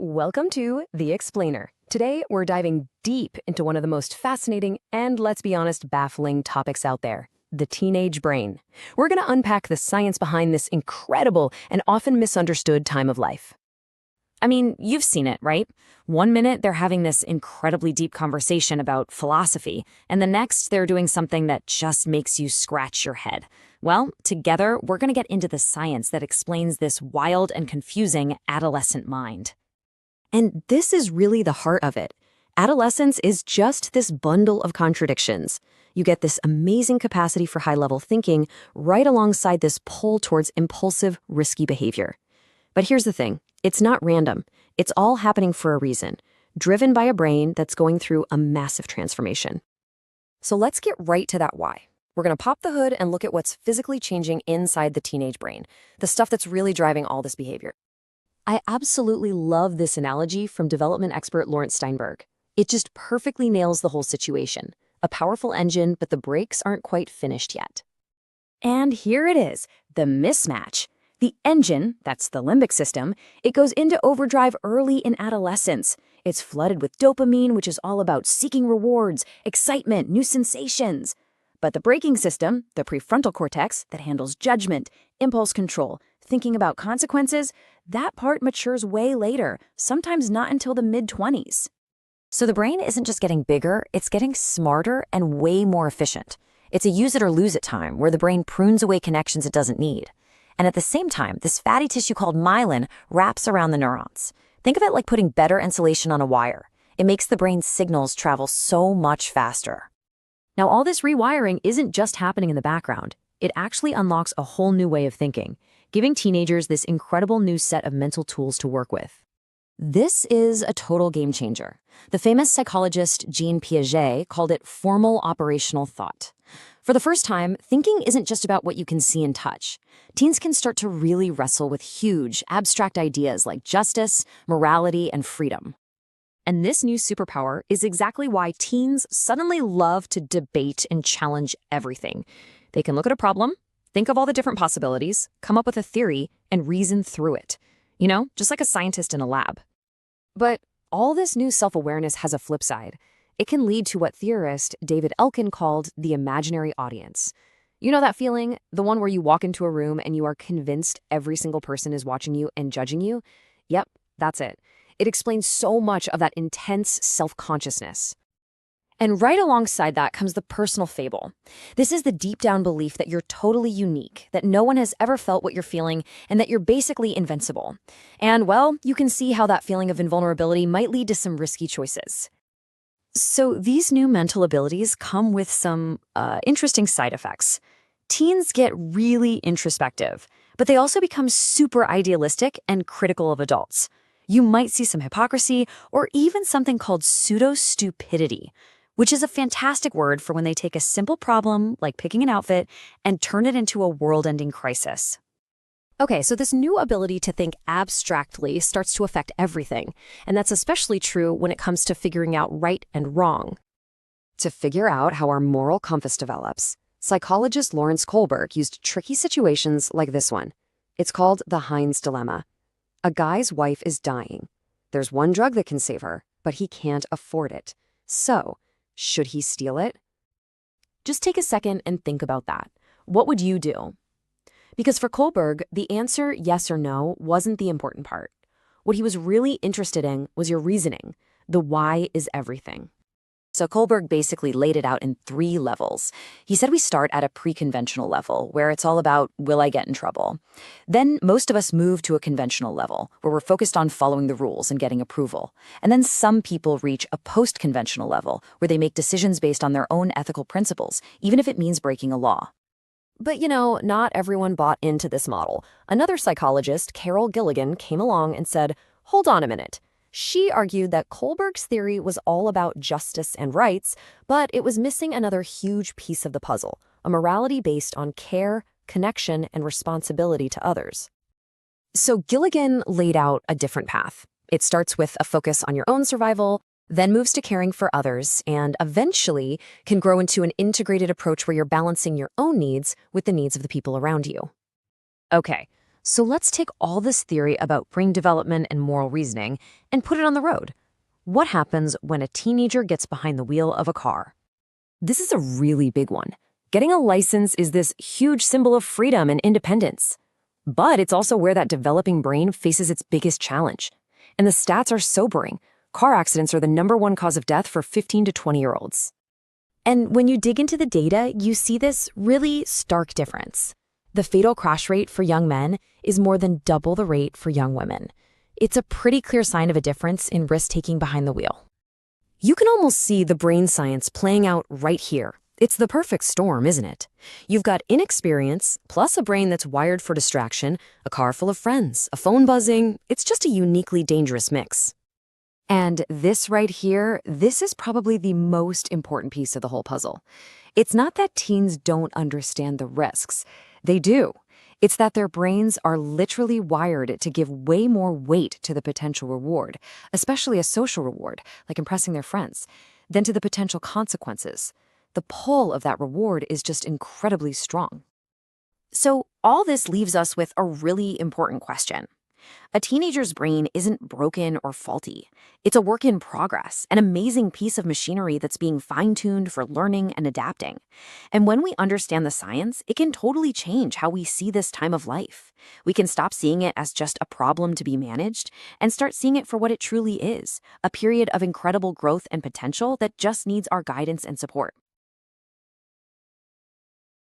Welcome to The Explainer. Today, we're diving deep into one of the most fascinating and, let's be honest, baffling topics out there, the teenage brain. We're going to unpack the science behind this incredible and often misunderstood time of life. I mean, you've seen it, right? One minute they're having this incredibly deep conversation about philosophy, and the next they're doing something that just makes you scratch your head. Well, together, we're going to get into the science that explains this wild and confusing adolescent mind. And this is really the heart of it. Adolescence is just this bundle of contradictions. You get this amazing capacity for high-level thinking right alongside this pull towards impulsive, risky behavior. But here's the thing. It's not random. It's all happening for a reason, driven by a brain that's going through a massive transformation. So let's get right to that why. We're going to pop the hood and look at what's physically changing inside the teenage brain, the stuff that's really driving all this behavior. I absolutely love this analogy from development expert Lawrence Steinberg. It just perfectly nails the whole situation. A powerful engine, but the brakes aren't quite finished yet. And here it is, the mismatch. The engine, that's the limbic system, it goes into overdrive early in adolescence. It's flooded with dopamine, which is all about seeking rewards, excitement, new sensations. But the braking system, the prefrontal cortex that handles judgment, impulse control, thinking about consequences, that part matures way later, sometimes not until the mid-20s. So the brain isn't just getting bigger, it's getting smarter and way more efficient. It's a use it or lose it time where the brain prunes away connections it doesn't need. And at the same time, this fatty tissue called myelin wraps around the neurons. Think of it like putting better insulation on a wire. It makes the brain's signals travel so much faster. Now, all this rewiring isn't just happening in the background. It actually unlocks a whole new way of thinking, giving teenagers this incredible new set of mental tools to work with. This is a total game changer. The famous psychologist Jean Piaget called it formal operational thought. For the first time, thinking isn't just about what you can see and touch. Teens can start to really wrestle with huge, abstract ideas like justice, morality, and freedom. And this new superpower is exactly why teens suddenly love to debate and challenge everything. They can look at a problem, think of all the different possibilities, come up with a theory, and reason through it. You know, just like a scientist in a lab. But all this new self-awareness has a flip side. It can lead to what theorist David Elkin called the imaginary audience. You know that feeling, the one where you walk into a room and you are convinced every single person is watching you and judging you? Yep, that's it. It explains so much of that intense self-consciousness. And right alongside that comes the personal fable. This is the deep-down belief that you're totally unique, that no one has ever felt what you're feeling, and that you're basically invincible. And, well, you can see how that feeling of invulnerability might lead to some risky choices. So these new mental abilities come with some interesting side effects. Teens get really introspective, but they also become super idealistic and critical of adults. You might see some hypocrisy or even something called pseudo-stupidity, which is a fantastic word for when they take a simple problem, like picking an outfit, and turn it into a world-ending crisis. Okay, so this new ability to think abstractly starts to affect everything, and that's especially true when it comes to figuring out right and wrong. To figure out how our moral compass develops, psychologist Lawrence Kohlberg used tricky situations like this one. It's called the Heinz dilemma. A guy's wife is dying. There's one drug that can save her, but he can't afford it. So, should he steal it? Just take a second and think about that. What would you do? Because for Kohlberg, the answer yes or no wasn't the important part. What he was really interested in was your reasoning. The why is everything. So Kohlberg basically laid it out in 3 levels. He said we start at a pre-conventional level, where it's all about, will I get in trouble? Then most of us move to a conventional level, where we're focused on following the rules and getting approval. And then some people reach a post-conventional level, where they make decisions based on their own ethical principles, even if it means breaking a law. But you know, not everyone bought into this model. Another psychologist, Carol Gilligan, came along and said, hold on a minute. She argued that Kohlberg's theory was all about justice and rights, but it was missing another huge piece of the puzzle, a morality based on care, connection, and responsibility to others. So Gilligan laid out a different path. It starts with a focus on your own survival, then moves to caring for others, and eventually can grow into an integrated approach where you're balancing your own needs with the needs of the people around you. Okay, So let's take all this theory about brain development and moral reasoning and put it on the road. What happens when a teenager gets behind the wheel of a car? This is a really big one. Getting a license is this huge symbol of freedom and independence. But it's also where that developing brain faces its biggest challenge. And the stats are sobering. Car accidents are the #1 cause of death for 15 to 20-year-olds. And when you dig into the data, you see this really stark difference. The fatal crash rate for young men is more than double the rate for young women. It's a pretty clear sign of a difference in risk-taking behind the wheel. You can almost see the brain science playing out right here. It's the perfect storm, isn't it? You've got inexperience, plus a brain that's wired for distraction, a car full of friends, a phone buzzing. It's just a uniquely dangerous mix. And this right here, this is probably the most important piece of the whole puzzle. It's not that teens don't understand the risks. They do. It's that their brains are literally wired to give way more weight to the potential reward, especially a social reward, like impressing their friends, than to the potential consequences. The pull of that reward is just incredibly strong. So all this leaves us with a really important question. A teenager's brain isn't broken or faulty. It's a work in progress, an amazing piece of machinery that's being fine-tuned for learning and adapting. And when we understand the science, it can totally change how we see this time of life. We can stop seeing it as just a problem to be managed and start seeing it for what it truly is, a period of incredible growth and potential that just needs our guidance and support.